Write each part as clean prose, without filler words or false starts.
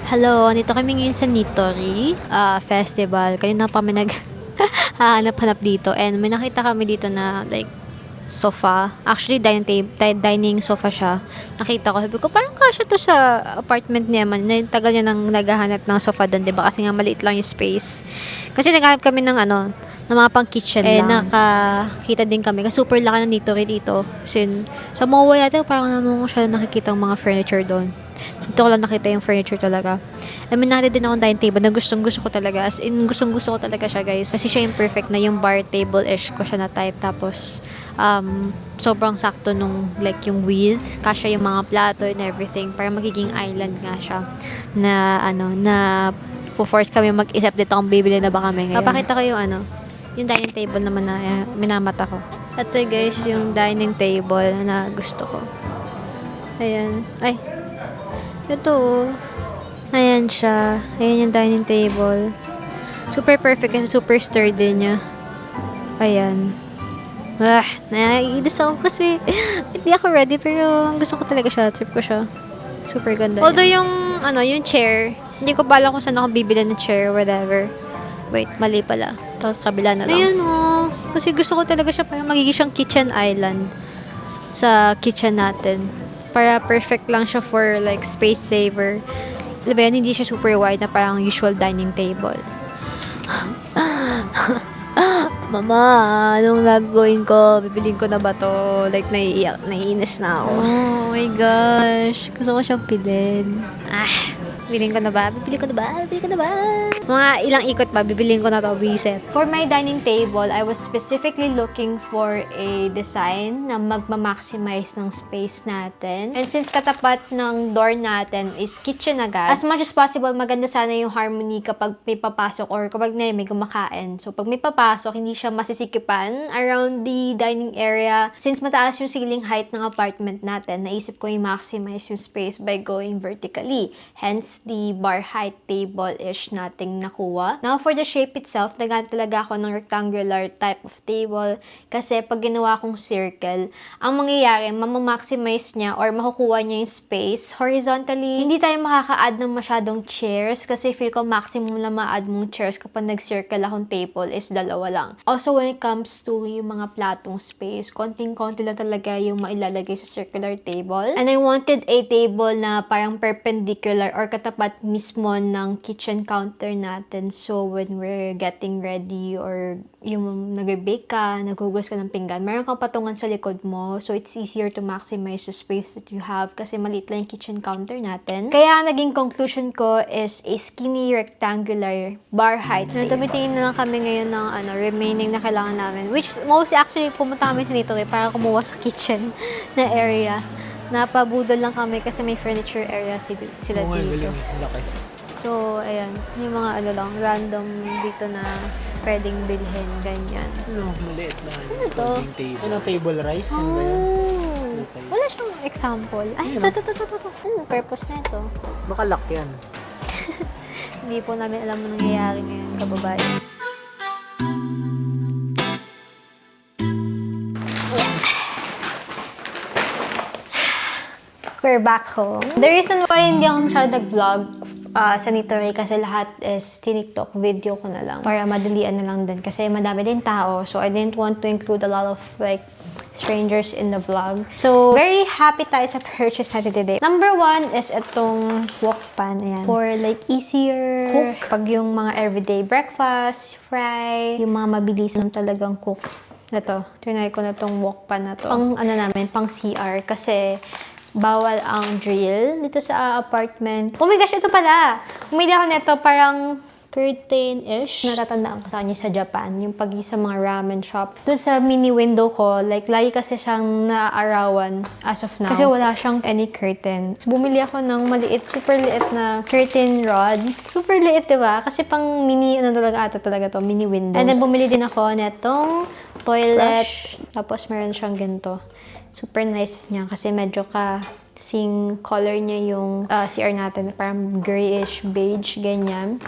Hello, nito kami ngayon sa Nitori Festival. Kanina pa kami hahanap-hanap dito and may nakita kami dito na like sofa. Actually, dining sofa siya. Nakita ko, sabi ko, parang kasya to sa apartment niya man. Tagal niya nang naghahanap ng sofa doon, diba? Kasi nga maliit lang yung space. Kasi naghahanap kami ng ng mga pang kitchen lang. Nakakita din kami. Kasi super laki ng Nitori dito. Kasi sa MOA yata, parang naman ko siya nakikita ang mga furniture doon. Dito ko lang nakita yung furniture talaga. I mean, nakita din akong dining table na gustong-gusto ko talaga. As in, gustong-gusto ko talaga siya, guys. Kasi siya yung perfect na yung bar table-ish ko siya na type. Tapos, sobrang sakto nung, like, yung width. Kasya yung mga plato and everything. Para magiging island nga siya. Na force kami mag-isip dito kung bibili na ba kami ngayon. Papakita ko yung dining table naman na minamata ko. Ito, guys, yung dining table na gusto ko. Ayan. Ay, ito. Ayan siya. Ayan yung dining table. Super perfect kasi super sturdy niya. Ayan. Naiinis ako kasi hindi ako ready pero gusto ko talaga siya. Trip ko siya. Super ganda. Although yung chair, hindi ko pala kung saan ako bibili ng chair or whatever. Wait, mali pala. Tapos kabila na lang. Ayan kasi gusto ko talaga siya para magiging siyang kitchen island sa kitchen natin. Para perfect lang siya for like space saver. Diba yan, hindi siya super wide na parang usual dining table. Mama, anong gagawin ko? Bibilin ko na ba to? Like, naiinis na ako. Oh my gosh. Gusto ko siyang pilin. Bibilin ko na ba? Bibilin ko na ba? Bibilin ko na ba? Mga ilang ikot pa, bibilin ko na to, biset. For my dining table, I was specifically looking for a design na magma-maximize ng space natin. And since katapat ng door natin is kitchen agad, as much as possible, maganda sana yung harmony kapag may papasok or kapag may kumakain. So, pag may papasok, hindi siya masisikipan around the dining area. Since mataas yung ceiling height ng apartment natin, naisip ko yung maximize yung space by going vertically. Hence, the bar height table-ish nating nakuha. Now, for the shape itself, naghanap talaga ako ng rectangular type of table kasi pag ginawa kong circle, ang mangyayari, mamamaximize niya or makukuha niya yung space horizontally. Hindi tayo makaka-add ng masyadong chairs kasi feel ko maximum lang ma-add mong chairs kapag nag-circle akong table is dalawa lang. Also, when it comes to yung mga platong space, konting-konti lang talaga yung mailalagay sa circular table. And I wanted a table na parang perpendicular or katapat mismo ng kitchen counter natin. So, when we're getting ready or yung nag-bake ka, naghugas ka ng pinggan, meron kang patungan sa likod mo. So, it's easier to maximize the space that you have kasi maliit lang yung kitchen counter natin. Kaya, naging conclusion ko is a skinny rectangular bar height. Tumitingin na lang kami ngayon ng remaining na kailangan namin. Which, mostly actually, pumunta kami sa dito para kumuha sa kitchen na area. Napabudol lang kami kasi may furniture area sila dito. So, ayan. Yung mga lang, random dito na pwedeng bilhin, ganyan. Maliit na. Ano to? Table rice? Yan ba yun? Okay. Wala siyang example. Ay, ito. Ano purpose na ito? Baka lock yan. Hindi po namin alam mo nangyayari ngayon, kababayan. We're back home. The reason why hindi ako masyado nag-vlog sa Nitori kasi lahat is tiniktok video ko na lang para madalian na lang din kasi madami din tao, so I didn't want to include a lot of like strangers in the vlog. So, very happy tayo sa purchase natin today. Number one is itong wok pan. Ayan. For like easier cook. Pag yung mga everyday breakfast, fry, yung mga mabilis lang talagang cook. Ito, trinay ko na tong wok pan na to. Pang pang CR kasi bawal ang drill dito sa apartment. Oh my gosh, ito pala! Umili ako nito parang curtain-ish. Natatandaan ko sa kanya sa Japan, yung pag sa mga ramen shop. Doon sa mini window ko, like, lagi kasi siyang naaarawan as of now. Kasi wala siyang any curtain. So, bumili ako ng maliit, super liit na curtain rod. Super liit, diba? Kasi pang mini, talaga to, mini windows. And then, bumili din ako netong toilet. Tapos, meron siyang ganito. Super nice niya kasi medyo kasing color niya yung CR natin. Parang grayish, beige, ganyan.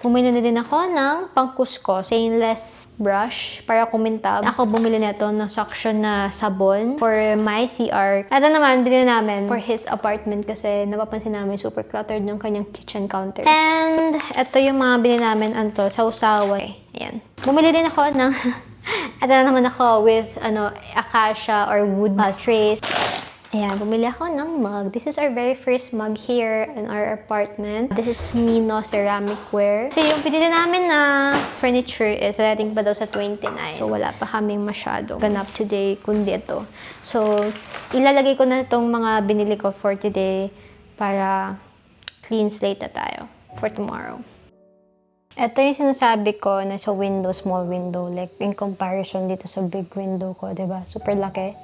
Bumili na din ako ng pangkusko, stainless brush para kumintab. Ako bumili nito ng suction na sabon for my CR. Ito naman, binili namin for his apartment kasi napapansin namin super cluttered yung kanyang kitchen counter. And ito yung mga binili namin, sausawan. Ayan. Bumili din ako ng ito na naman ako with acacia or wood trays. Ayan, bumili ako ng mug. This is our very first mug here in our apartment. This is Mino ceramic ware. So, yung pinili namin na furniture is rating pa daw sa 29. So, wala pa kaming masyado ganap today kundi ito. So, ilalagay ko na itong mga binili ko for today para clean slate na tayo for tomorrow. Ito yung sinasabi ko na sa window, small window. Like, in comparison dito sa big window ko, diba? Super laki.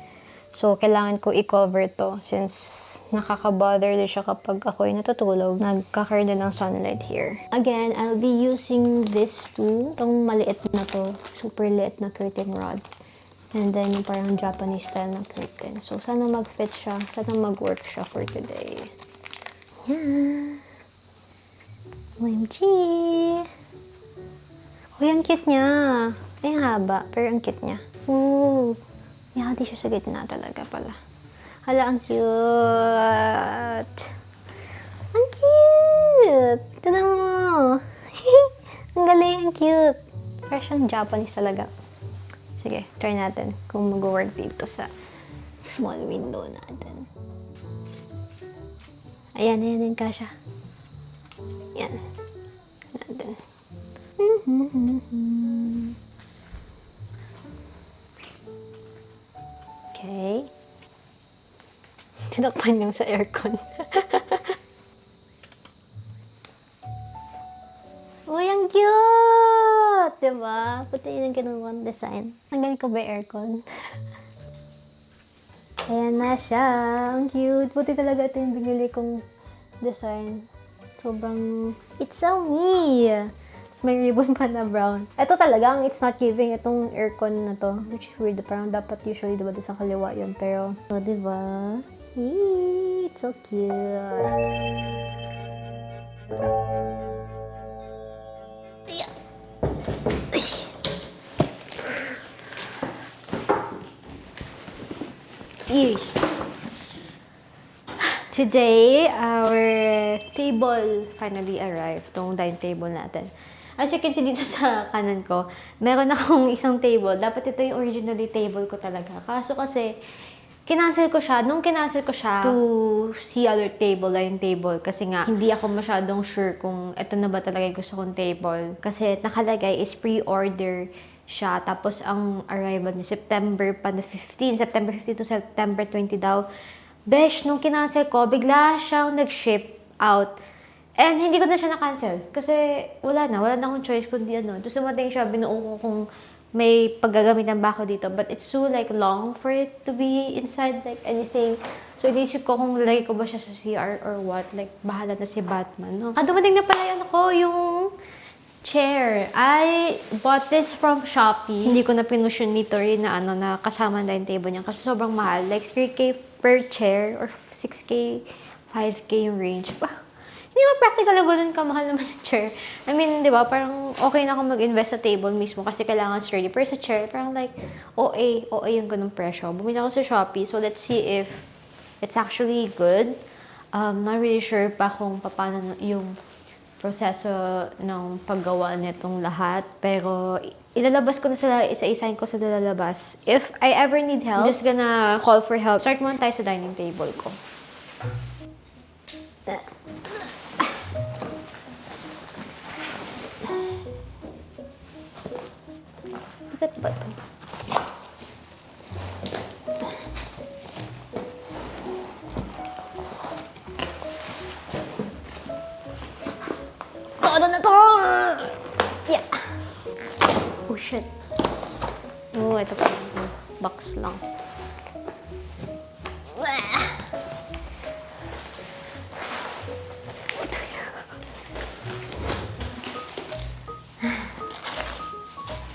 So, kailangan ko i-cover to since nakaka-bother din siya kapag ako'y natutulog. Nagkakaroon din ng sunlight here. Again, I'll be using this too. Itong maliit na to. Super liit na curtain rod. And then, yung parang Japanese style na curtain. So, sana mag-fit siya. Sana mag-work siya for today. Yan. OMG! Uy, ang cute niya. Ay, haba. Pero ang cute niya. Ooh! Ihati siya sa gitna talaga pala. Hala, ang cute! Ang cute! Tignan mo! Ang galing, ang cute! Parang siyang Japanese talaga. Sige, try natin kung mag-work dito sa small window natin. Ayan, ayan yung kasha. Ayan. Natin. Okay. Tinakpan yung sa aircon. Uy, ang cute! Diba? Puti yun ang kinuha design. Tanggalin ko ba yung aircon? Ayan na siya. Ang cute. Puti talaga ito yung binili kong design. Sobrang, it's so me! May ribbon pa na brown. Ito talagang, it's not giving itong aircon na to. Which is weird. Parang dapat usually, diba, sa kaliwa yun. Pero, oh, diba? Eee, it's so cute. Eee. Today, our table finally arrived. Itong dining table natin. As you can see dito sa kanan ko, meron akong isang table. Dapat ito yung originally table ko talaga. Kaso kasi, kinancel ko siya. Nung kinancel ko siya to see other table, dining table. Kasi nga, hindi ako masyadong sure kung ito na ba talaga yung gusto kong table. Kasi nakalagay is pre-order siya. Tapos ang arrival niya, September pa na 15. September 15 to September 20 daw. Besh, nung kinancel ko, bigla siyang nag-ship out. And hindi ko na siya na-cancel. Kasi wala na akong choice kundi ano. Tapos sumating siya, binuo ko kung may paggagamitan ba ako dito. But it's too like long for it to be inside like anything. So inisip ko kung lalagay ko ba siya sa CR or what. Like bahala na si Batman. No? Dumating na pala yung chair. I bought this from Shopee. Hindi ko na pinusyon nito rin na na kasama na yung table niya. Kasi sobrang mahal. Like 3K per chair or 6K, 5K yung range. Hindi mo practical na ganun kamahal naman yung chair. I mean, di ba, parang okay na akong mag-invest sa table mismo kasi kailangan sturdy. Pero sa chair, parang like, OA yung ganung presyo. Bumili ako sa Shopee, so let's see if it's actually good. Not really sure pa kung paano yung proseso ng paggawa nitong lahat. Pero, ilalabas ko na sila, isa-isahin ko sa lalabas. If I ever need help, I'm just gonna call for help. Start muna tayo sa dining table ko. Bakit ba ito? Todo na to! Yeah! Oh, shit. Oh, ito pa. Box lang.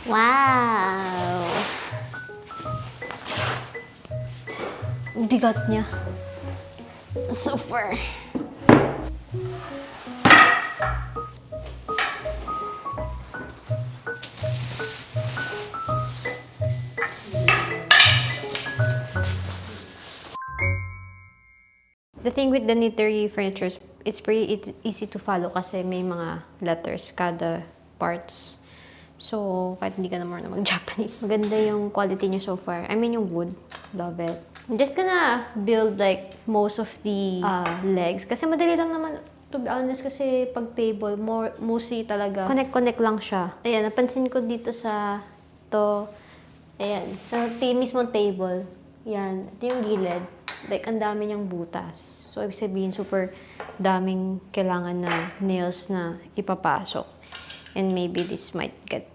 Wow! Bigat niya. Super! The thing with the Knittery furniture, it's pretty easy to follow kasi may mga letters kada parts. So, kahit hindi ka naman na mag-Japanese. Maganda yung quality niya so far. I mean, yung wood. Love it. I'm just gonna build like most of the legs. Kasi madali lang naman, to be honest, kasi pag table, mostly talaga, connect lang siya. Ayan, napansin ko dito sa to. Ayan, sa mismong table. Yan, ito yung gilid. Like, ang dami niyang butas. So, ibig sabihin, super daming kailangan na nails na ipapasok. And maybe this might get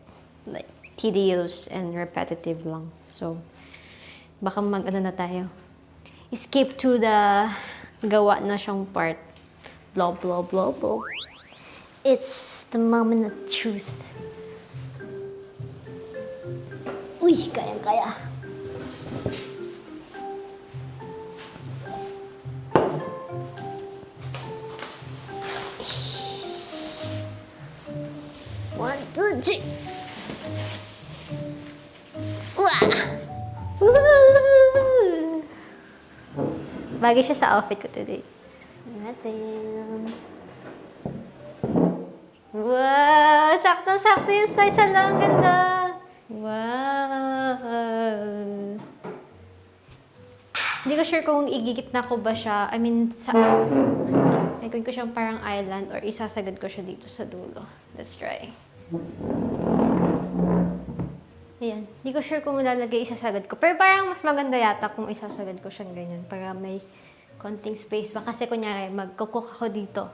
like tedious and repetitive lang. So, baka mag-ano na tayo. Escape to the gawa na siyang part. Blah, blah, blah, blah. It's the moment of truth. Uy, kayang-kaya. One, two, three. Wah! Woo! Bagay siya sa outfit ko today. Natin. Wow! Saktong-sakto yung size. Ang ganda. Wow! Hindi ko sure kung igigit na ko ba siya. I mean, gagawin ko siyang parang island or isasagad ko siya dito sa dulo. Let's try. Ayan. Hindi ko sure kung ilalagay isasagad ko. Pero parang mas maganda yata kung isasagad ko siyang ganyan para may konting space ba. Kasi kunyari, magkukook ako dito.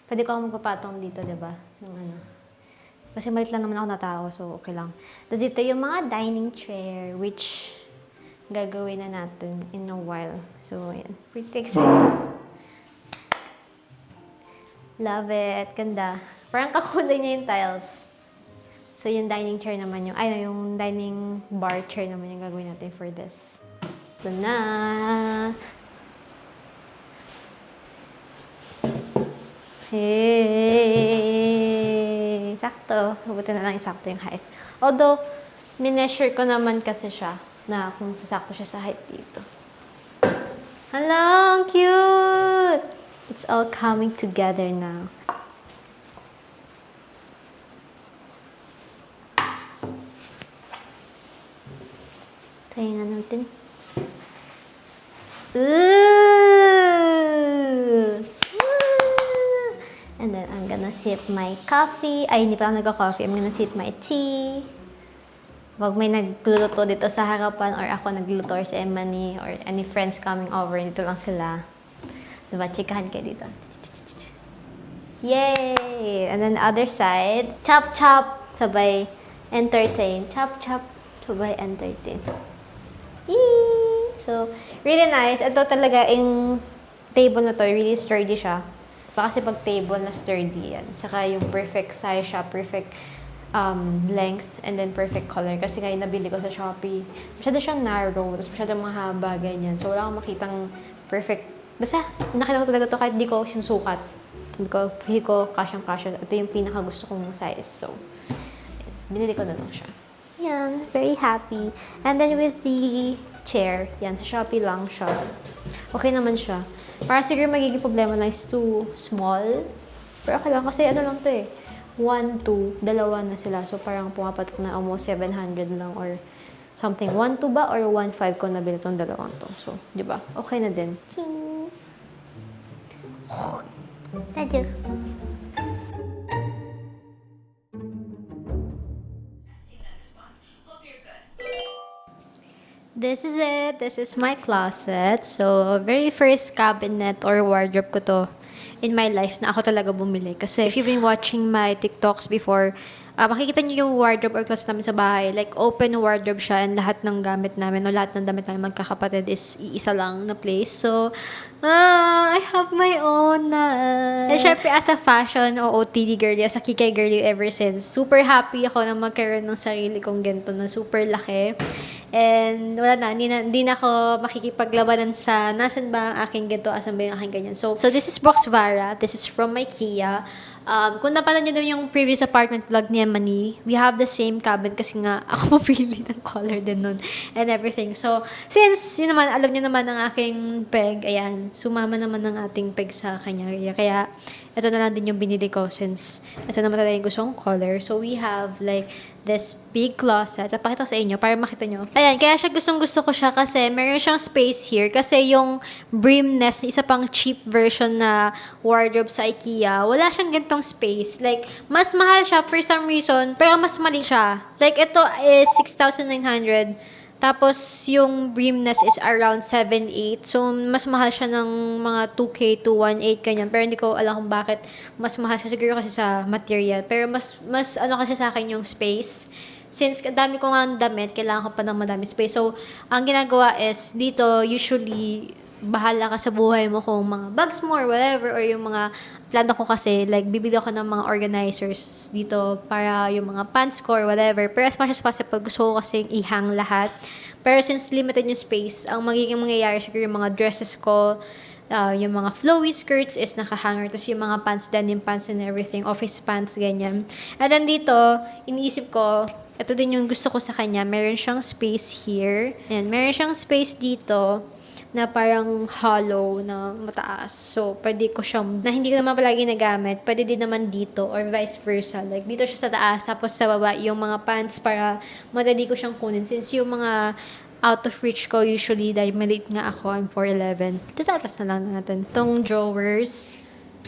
Pwede ko ako magpapatong dito, diba? Yung ano. Kasi malit lang naman ako na tao, so okay lang. Tapos dito yung mga dining chair, which gagawin na natin in a while. So, ayan. Pretty excited. Love it. Ganda. Parang kakulay niya yung tiles. So, yung dining chair naman yung, yung dining bar chair naman yung gagawin natin for this. Ito na. Hey! Sakto. Mabuti na lang isakto yung height. Although, mineasure ko naman kasi siya na kung sasakto siya sa height dito. Hello! Ang cute! It's all coming together now. Try nga natin. Ooh! And then I'm gonna sip my coffee. Ay, hindi pa ako nagka-coffee. I'm gonna sip my tea. Pag may nagluluto dito sa harapan or ako nagluluto or si Emily or any friends coming over, dito lang sila. Diba? Chikahan kayo dito. Yay! And then the other side, chop chop, sabay entertain. Chop chop, sabay entertain. Yay! So, really nice. Ito talaga, yung table na to, really sturdy siya. Kasi pag table na sturdy yan. Saka yung perfect size siya, perfect length, and then perfect color. Kasi ngayon nabili ko sa Shopee. Masyado siyang narrow, tapos masyado mahaba, ganyan. So, wala akong makitang perfect. Basta, nakita ko talaga to kahit di ko sinusukat. Hindi ko kasyang-kasya. Ito yung pinaka gusto kong size. So, binili ko na lang siya. Yan, very happy. And then with the chair, yan, sa Shopee lang siya. Okay naman siya. Para siguro magiging problema na is too small. Pero okay lang kasi ano lang to eh. 1, 2, dalawa na sila. So parang pumapatok na almost 700 lang or something. 1, 2 ba or 1, 5 ko nabili tong dalawang to. So, di ba? Okay na din. King! Thank you. This is it. This is my closet. So, very first cabinet or wardrobe ko to in my life na ako talaga bumili. Kasi if you've been watching my TikToks before, makikita niyo yung wardrobe or closet namin sa bahay. Like, open wardrobe siya and lahat ng gamit namin o lahat ng damit namin magkakapatid is iisa lang na place. So, I have my own na. And syempre, as a fashion o OOTD girly, as a kikay girly ever since, super happy ako na magkaroon ng sarili kong ganito na super laki. And wala na, hindi na ako makikipaglabanan sa nasan ba ang aking ganito, asan ba yung aking ganyan. So this is Box Vara. This is from IKEA. Kung napanood nyo din yung previous apartment vlog ni Emily, we have the same cabin kasi nga ako pumili ng color din nun and everything. So, since yun naman, alam nyo naman ang aking peg, ayan, sumama naman ng ating peg sa kanya. Kaya, ito na lang din yung binili ko since ito naman talaga yung gusto kong color. So, we have like this big closet. Papakita ko sa inyo para makita nyo. Ayan, kaya siya gustong-gusto ko siya kasi meron siyang space here. Kasi yung Brim Nest, isa pang cheap version na wardrobe sa IKEA, wala siyang gantong space. Like, mas mahal siya for some reason, pero mas mali siya. Like, ito is 6,900. Tapos, yung Brimness is around 7,800. So, mas mahal siya ng mga 2K to 1,800 ganyan. Pero hindi ko alam kung bakit mas mahal siya. Siguro kasi sa material. Pero mas ano kasi sa akin yung space. Since dami ko nga damit, kailangan ko pa ng madami space. So, ang ginagawa is, dito, usually, bahala ka sa buhay mo kung mga bags mo or whatever. Or yung mga plano ko kasi, like, bibili ako ng mga organizers dito para yung mga pants ko or whatever. Pero as much as possible, gusto ko kasi ihang lahat. Pero since limited yung space, ang magiging mangyayari siguro yung mga dresses ko, yung mga flowy skirts is nakahanger. Tapos yung mga pants, denim pants and everything, office pants, ganyan. And then dito, iniisip ko, ito din yung gusto ko sa kanya. Meron siyang space here. And meron siyang space dito na parang hollow na mataas. So, pwede ko siyang, na hindi ko naman palagi nagamit, pwede din naman dito or vice versa. Like, dito siya sa taas, tapos sa baba yung mga pants para madali ko siyang kunin. Since yung mga out of reach ko usually, dahil maliit nga ako, I'm 4'11". Tatatas na lang natin. Itong drawers,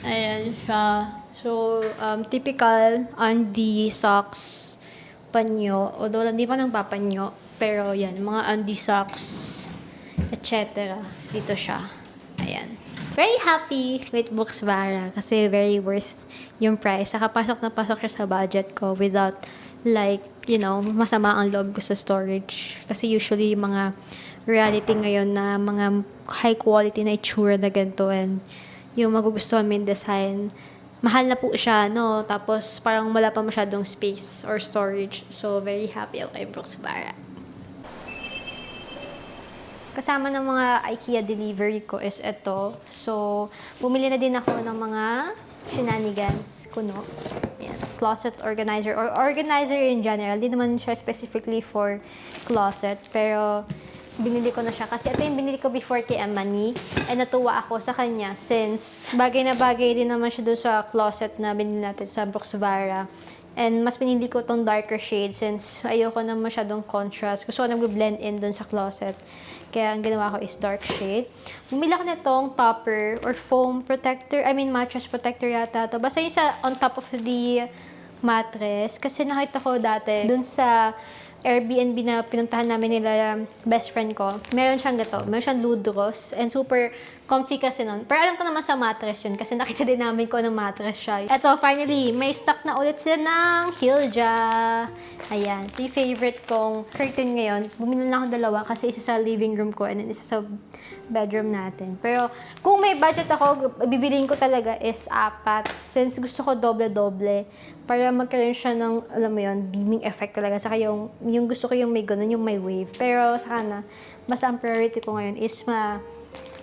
ayan siya. So, typical undie socks, panyo. Although, hindi pa nang papanyo. Pero, yan, mga undie socks, etc. Dito siya. Ayan. Very happy with Buxbara kasi very worth yung price. Saka pasok na pasok siya sa budget ko without like, you know, masama ang loob ko sa storage. Kasi usually yung mga reality ngayon na mga high quality na itsura na ganito and yung magugustuhan mo yung design, mahal na po siya, no? Tapos parang wala pa masyadong space or storage. So, very happy ako kay Buxbara. Kasama ng mga IKEA delivery ko is ito. So, bumili na din ako ng mga shenanigans kuno. Yan. Closet organizer or organizer in general. Hindi naman siya specifically for closet. Pero, binili ko na siya. Kasi ito yung binili ko before kay Emily. And natuwa ako sa kanya since bagay na bagay din naman siya doon sa closet na binili natin sa Buxbara. And mas pinili ko tong darker shade since ayoko na masyadong contrast. Gusto ko nag-blend in dun sa closet. Kaya ang ginawa ko is dark shade. Bumili ako nitong topper or foam protector. I mean, mattress protector yata to. Basta yung sa on top of the mattress. Kasi nakita ko dati dun sa Airbnb na pinuntahan namin nila best friend ko. Meron siyang gato. Meron siyang ludros. And super comfy kasi nun. Pero alam ko naman sa mattress yun. Kasi nakita din namin ko anong mattress siya. Eto, finally, may stock na ulit sila ng Hilja. Ayan. Ito yung favorite kong curtain ngayon. Bumili na akong dalawa kasi isa sa living room ko and then isa sa bedroom natin. Pero kung may budget ako, bibiliin ko talaga is 4. Since gusto ko doble-doble. Para magkaroon siya ng, alam mo yun, beaming effect talaga. Saka yung gusto ko yung may ganun, yung may wave. Pero sa kana, mas ang priority ko ngayon is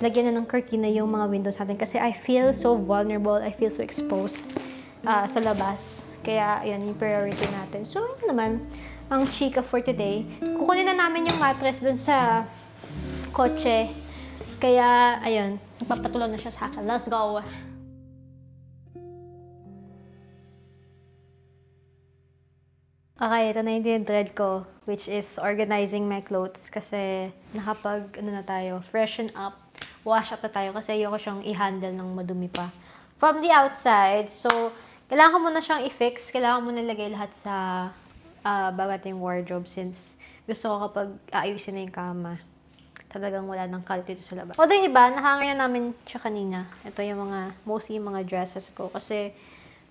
lagyan na ng curtain yung mga windows natin. Kasi I feel so vulnerable, I feel so exposed sa labas. Kaya, yun, yung priority natin. So, yun naman, ang chika for today. Kukunin na namin yung mattress dun sa kotse. Kaya, ayun, nagpapatulog na siya sa akin. Let's go! Okay, ito na yung dread ko, which is organizing my clothes kasi na tayo, freshen up, wash up na tayo kasi ayoko siyang i-handle ng madumi pa. From the outside, so, kailangan ko muna siyang i-fix, kailangan ko muna ilagay lahat sa bagating wardrobe since gusto ko kapag aayusin na yung kama, talagang wala nang kalit dito sa labas. Although yung iba, nahanger na namin siya kanina. Ito yung mostly yung mga dresses ko kasi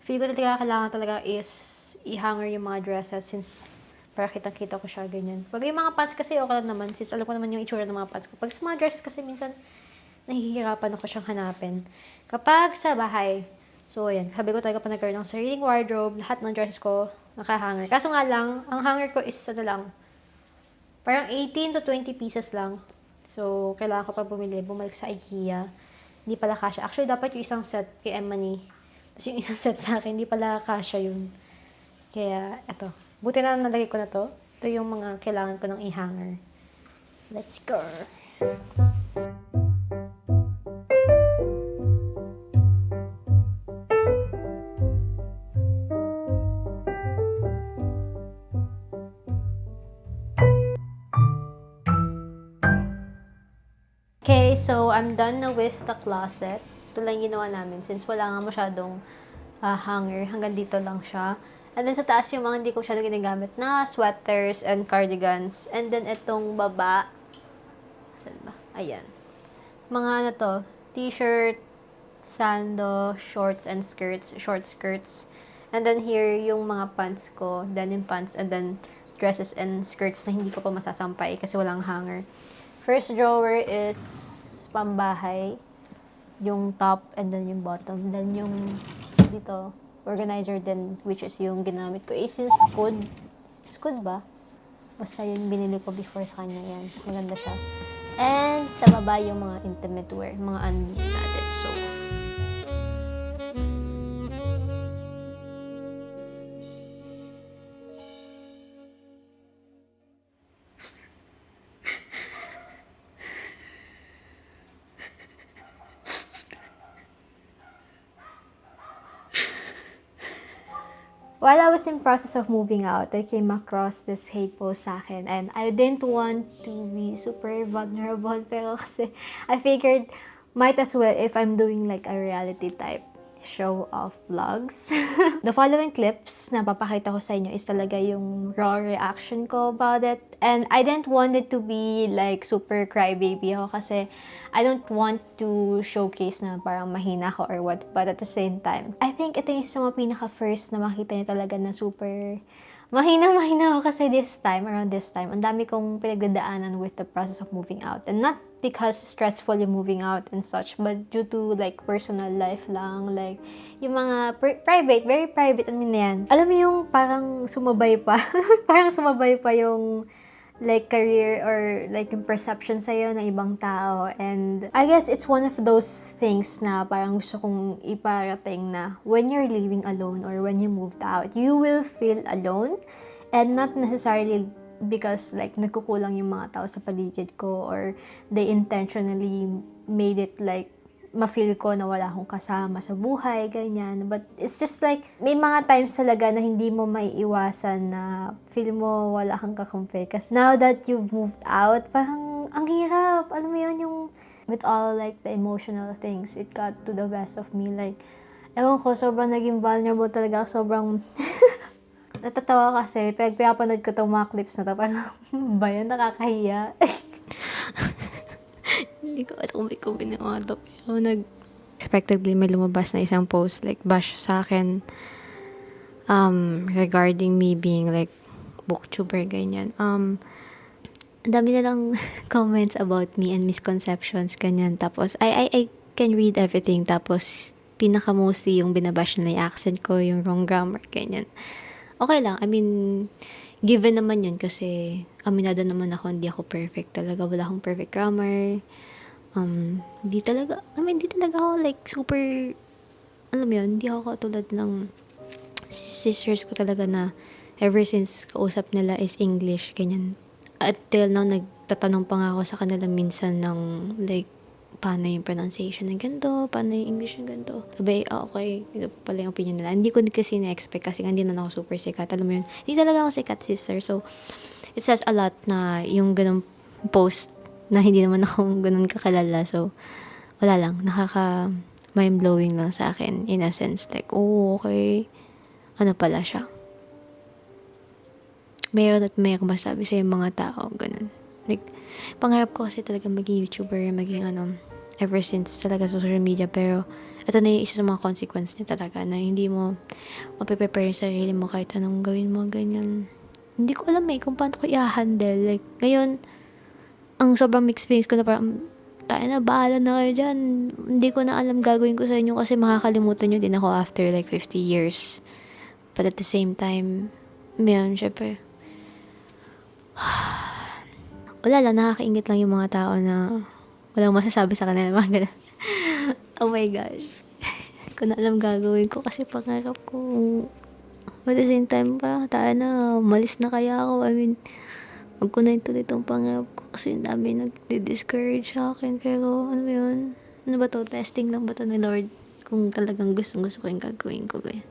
feel ko talaga kailangan talaga is i-hanger yung mga dresses since para kitang-kita ko siya, ganyan. Pag yung mga pants kasi okay lang naman since alam ko naman yung itsura ng mga pants ko. Pag sa mga dresses kasi minsan nahihirapan ako siyang hanapin. Kapag sa bahay, so ayan, sabi ko talaga pa nagkaroon ng sariling wardrobe, lahat ng dresses ko nakahanger. Kaso nga lang, ang hanger ko is lang, parang 18 to 20 pieces lang. So, kailangan ko pa bumalik sa IKEA. Hindi pala kasha. Actually, dapat yung isang set kay Emily Tapos yung isang set sa akin, hindi pala kasya yun. Kaya, eto. Buti na nalagay ko na to. Ito yung mga kailangan ko ng i-hanger. Let's go! Okay, so I'm done na with the closet. Ito lang ginawa namin since wala nga masyadong hanger. Hanggang dito lang siya. And then sa taas yung mga hindi ko masyadong ginagamit na sweaters and cardigans. And then itong baba. Saan ba? Ayan. Mga ano to, t-shirt, sando, shorts and skirts, short skirts. And then here yung mga pants ko, denim pants, and then dresses and skirts na hindi ko pa masasampay kasi walang hanger. First drawer is pambahay, yung top and then yung bottom. Then yung dito, organizer din, which is yung ginamit ko, is yung Scoot. Scoot ba? Basta yun, binili ko before sa kanya yan. Maganda siya. And sa baba yung mga intimate wear, mga undies natin. So, while I was in process of moving out, I came across this hate post sa akin and I didn't want to be super vulnerable pero kasi I figured might as well if I'm doing like a reality type show of vlogs. The following clips na papakita ko sa inyo is talaga yung raw reaction ko about it. And I didn't want it to be like super crybaby ako kasi I don't want to showcase na parang mahina ako or what. But at the same time, I think ito yung sa mga pinaka-first na makita nyo talaga na super mahina ako kasi around this time, ang dami kong pinagdadaanan with the process of moving out. And not because stressful yung moving out and such, but due to like personal life lang, like yung mga private, very private, I mean yan. Alam mo yung parang sumabay pa, parang sumabay pa yung like career or like yung perception sa'yo ng ibang tao. And I guess it's one of those things na parang gusto kong iparating na when you're living alone or when you moved out, you will feel alone and not necessarily because like nagkukulang yung mga tao sa paligid ko or they intentionally made it like ma-feel ko na wala akong kasama sa buhay, ganyan. But it's just like, may mga times talaga na hindi mo maiiwasan na feel mo wala kang kakampi. Kasi now that you've moved out, parang ang hirap. Alam mo yun, yung with all like the emotional things, it got to the best of me. Like, ewan ko, sobrang naging vulnerable talaga. Sobrang natatawa kasi, pag pinapanood ko tong mga clips na to, parang, ba yan, nakakahiya. Hindi ko alam kung binawa to. Pero expectedly may lumabas na isang post like bash sa akin regarding me being like booktuber, ganyan. Ang dami na lang comments about me and misconceptions, ganyan. Tapos, I can read everything. Tapos, pinaka-mostly yung binabash na yung accent ko, yung wrong grammar, ganyan. Okay lang. I mean, given naman yun kasi aminado naman ako, hindi ako perfect talaga. Wala akong perfect grammar. Hindi talaga ako like super, alam mo yun, hindi ako katulad ng sisters ko talaga na ever since kausap nila is English, ganyan. At till now, nagtatanong pa nga ako sa kanila minsan ng like, paano yung pronunciation ng ganito, paano yung English ng ganito. Sabi, okay, ito pala yung opinion nila. Hindi ko kasi na-expect kasi hindi na ako super sikat. Alam mo yun, hindi talaga ako sikat, sister. So, it says a lot na yung ganung post na hindi naman ako ganun kakilala. So, wala lang. Mind-blowing lang sa akin. In a sense, like, oh, okay. Ano pala siya? Mayroon at mayroon masabi sa yung mga tao. Ganun. Like, pangarap ko kasi talaga maging YouTuber, maging ever since talaga sa social media. Pero, ito na yung isa sa mga consequence niya talaga na hindi mo mapiprepare yung sarili mo kahit anong gawin mo, ganyan. Hindi ko alam kung paano ko i-handle. Like, ngayon, ang sobrang mixed feelings ko na parang, tayo na, bahala na kayo dyan. Hindi ko na alam gagawin ko sa inyo kasi makakalimutan nyo din ako after like 50 years. But at the same time, mayon, syempre, wala lang, nakakaingit lang yung mga tao na walang masasabi sa kanila, mga ganun. Oh my gosh. Hindi ko na alam gagawin ko kasi pangarap ko. At the same time, parang tayo na, malis na kaya ako. I mean, wag ko na ituloy itong pangarap ko kasi ang dami nag-discourage sa akin. Pero, ano ba yun? Ano ba to? Testing lang ba to ni Lord? Kung talagang gusto ko yung gagawin ko. Kaya,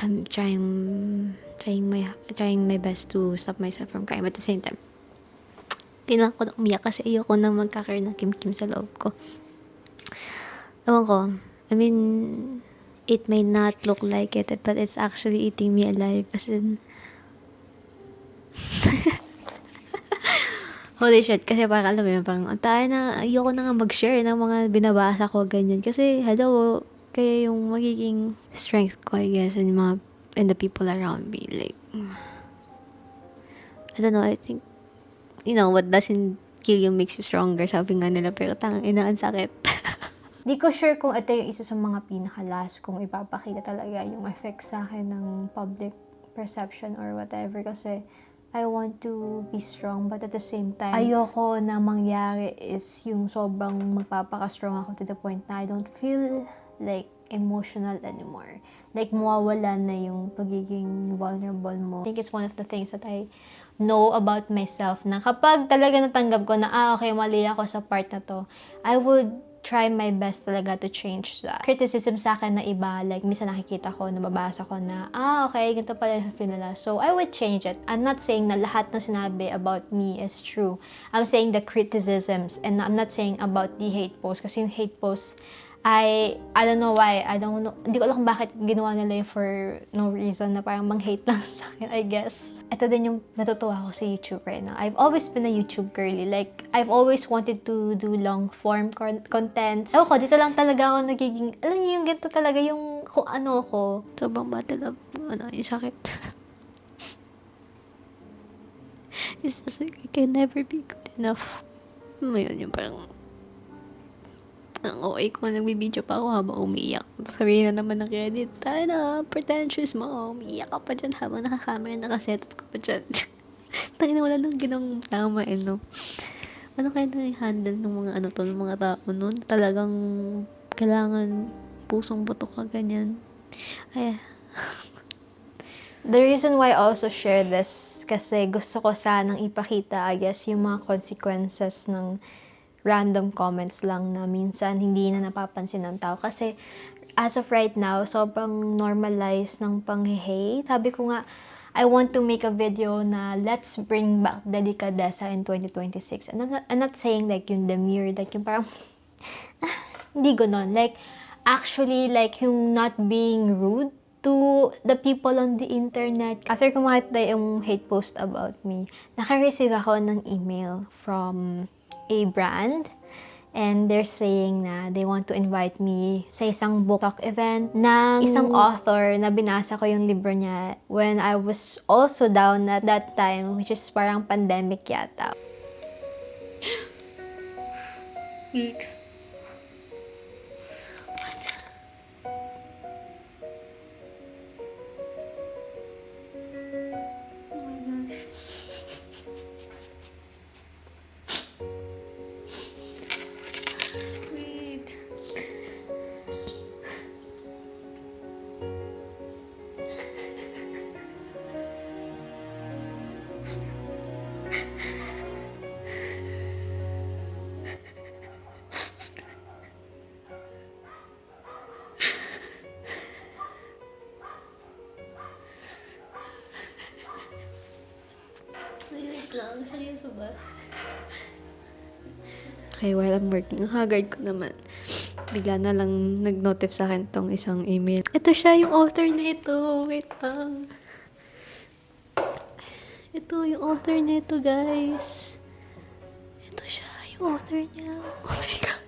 I'm trying my best to stop myself from crying. But at the same time, kailangan ko na umiyak kasi ayoko na magkakaroon ng kim-kim sa loob ko. Ewan ko. I mean, it may not look like it, but it's actually eating me alive. As in, holy shit. Kasi parang alam mo yun, parang tayo na, ayoko na nga mag-share ng mga binabasa ko, ganyan. Kasi, hello, kaya yung magiging strength ko, I guess, and the people around me. Like, I don't know, I think, what doesn't kill you makes you stronger, sabi nga nila, pero tangang ina, ang sakit. Di ko sure kung ito yung isa sa mga pinaka-last kung ipapakita talaga yung effect sa akin ng public perception or whatever kasi I want to be strong but at the same time, ayoko na mangyari is yung sobrang magpapaka-strong ako to the point na I don't feel like emotional anymore. Like, mawawala na yung pagiging vulnerable mo. I think it's one of the things that I know about myself na kapag talaga natanggap ko na, okay, mali ako sa part na to, I would try my best talaga to change that. Criticism sa akin na iba, like, minsan nakikita ko, nababasa ko na, okay, ganito pala yung feel nila. So, I would change it. I'm not saying na lahat ng sinabi about me is true. I'm saying the criticisms, and I'm not saying about the hate posts, kasi yung hate posts, I don't know why, hindi ko alam kung bakit ginawa nila yun for no reason, na parang mang-hate lang sa akin, I guess. Ito din yung natutuwa ko sa YouTube right now. I've always been a YouTube girly. Like, I've always wanted to do long-form contents. Ewan ko, dito lang talaga ako nagiging, alam niyo yung ganito talaga yung kung ano ko. Sobrang battle of, yung sakit. It's just like, I can never be good enough. Yun, yung parang, ang OA ko, nagbibideo pa ako habang umiiyak. Sabihin na naman ng credit, tayo na, pretentious mo, umiiyak ka pa dyan habang nakakamera, nakaset up ka pa dyan. Tangina, wala lang ginawang tama, no? Ano kaya na i-handle ng mga ng mga tao nun? Talagang kailangan pusong buto ka, ganyan. Ay. The reason why I also share this, kasi gusto ko sanang ipakita, I guess, yung mga consequences ng random comments lang na minsan hindi na napapansin ng tao. Kasi as of right now, sobrang normalized ng pang-hate. Sabi ko nga, I want to make a video na let's bring back delikadesa in 2026. And I'm not saying like yung demure, like yung parang, hindi ganon. Like, actually, like yung not being rude to the people on the internet. After ko makita yung hate post about me, naka-receive ako ng email from a brand, and they're saying na they want to invite me sa isang book talk event ng isang author na binasa ko yung libro niya when I was also down at that time, which is parang pandemic yata. Eek. Lang, seryoso ba? Okay, while I'm working, ang haggard ko naman. Bigla na lang nag-notif sa akin tong isang email. Ito siya, yung author na ito. Wait lang. Ito, yung author na ito, guys. Ito siya, yung author niya. Oh my God.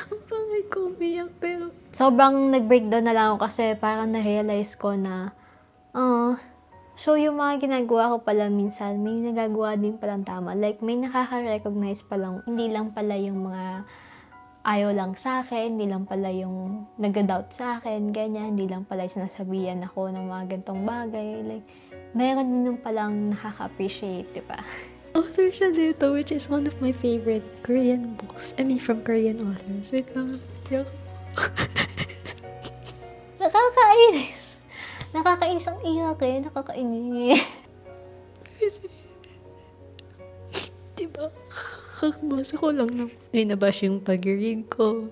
Ang pangay ko umiyak, pero sobrang nag-breakdown na lang ako kasi parang na-realize ko na, so yung mga ginagawa ko pala minsan, may nagagawa din palang tama. Like, may nakaka-recognize palang, hindi lang pala yung mga ayaw lang sa akin, hindi lang pala yung nag-doubt sa akin, ganyan, hindi lang pala yung sinasabihan ako ng mga gantong bagay. Like, mayroon din palang nakaka-appreciate, diba? Author siya dito, which is one of my favorite Korean books. I mean, from Korean authors. Wait lang. Nakakainis. Nakakainis ang iyak eh. Nakakainis. Diba? Kakabasa ko lang na. Ninabash yung pag-read ko,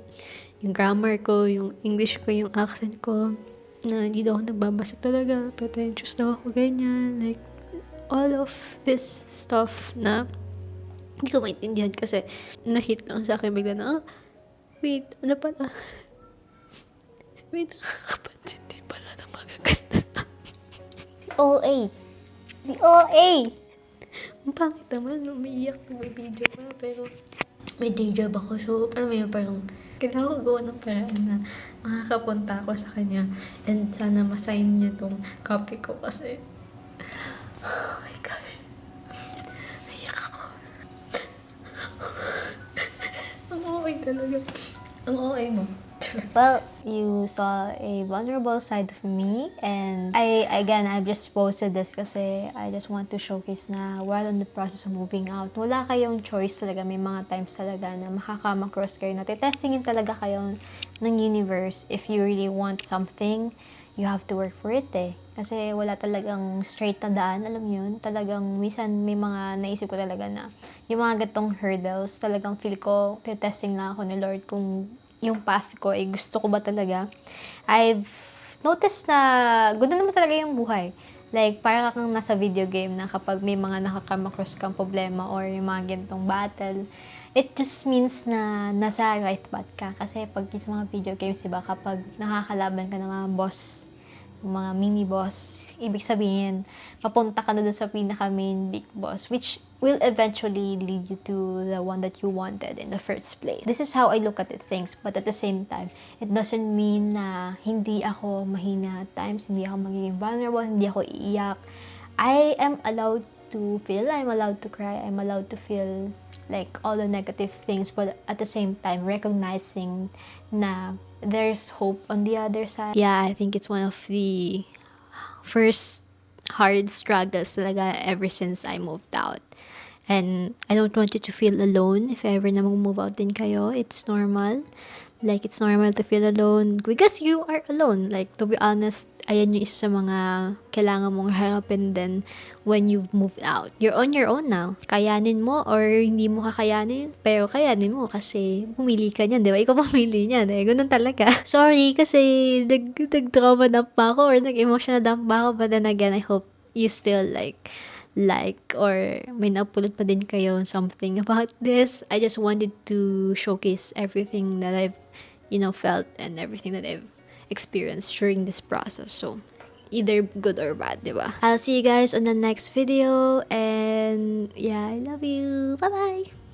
yung grammar ko, yung English ko, yung accent ko. Na hindi daw ako nagbabasa talaga. Pretentious daw ako, ganyan. Like, all of this stuff na hindi ko maintindihan kasi na-hit lang sa akin bigla na, wait, ano pala? May nakakapansin din pala na magaganda na. OA. The OA! Ang pangit naman, umiiyak na may video pa, pero may day job ako. So, alam mo yun, parang kailangan ko gawa ng paraan na makakapunta ako sa kanya and sana masign niya tong copy ko kasi oh my God. Naiyak ako. Ang okay talaga. Ang okay mo. Well, you saw a vulnerable side of me and I've just posted this kasi I just want to showcase na while in the process of moving out, wala kayong choice talaga. May mga times talaga na makaka-cross kayo na testingin talaga kayo ng universe. If you really want something, you have to work for it eh. Kasi wala talagang straight na daan, alam mo yun. Talagang minsan may mga naisip ko talaga na yung mga gatong hurdles, talagang feel ko, testing lang ako ni Lord kung yung path ko, gusto ko ba talaga? I've noticed na ganda naman talaga yung buhay. Like, parang kang nasa video game na kapag may mga nakaka-cross kang problema or yung mga ganitong battle, it just means na nasa right path ka. Kasi pag sa mga video games, diba, kapag nakakalaban ka ng mga boss, mga mini-boss, ibig sabihin, papunta ka na doon sa pinaka-main big boss, which will eventually lead you to the one that you wanted in the first place. This is how I look at things, but at the same time, it doesn't mean na hindi ako mahina at times, hindi ako magiging vulnerable, hindi ako iiyak. I am allowed to feel, I'm allowed to cry, I'm allowed to feel like all the negative things, but at the same time, recognizing na there's hope on the other side. Yeah, I think it's one of the first hard struggles talaga ever since I moved out. And I don't want you to feel alone if ever na mag-move out din kayo. It's normal. Like, it's normal to feel alone because you are alone. Like, to be honest, ayan yung isa sa mga kailangan mong harapin din when you've moved out. You're on your own now. Kayanin mo or hindi mo kakayanin, pero kayanin mo kasi pumili ka niyan, di ba? Ikaw pumili niyan, eh. Ganun talaga. Sorry kasi nag-trauma dump pa ako or nag-emotional dump pa ako, but then again, I hope you still like or may napulot pa din kayo something about this. I just wanted to showcase everything that I've felt and everything that I've experienced during this process. So either good or bad, diba? I'll see you guys on the next video and yeah, I love you. Bye bye.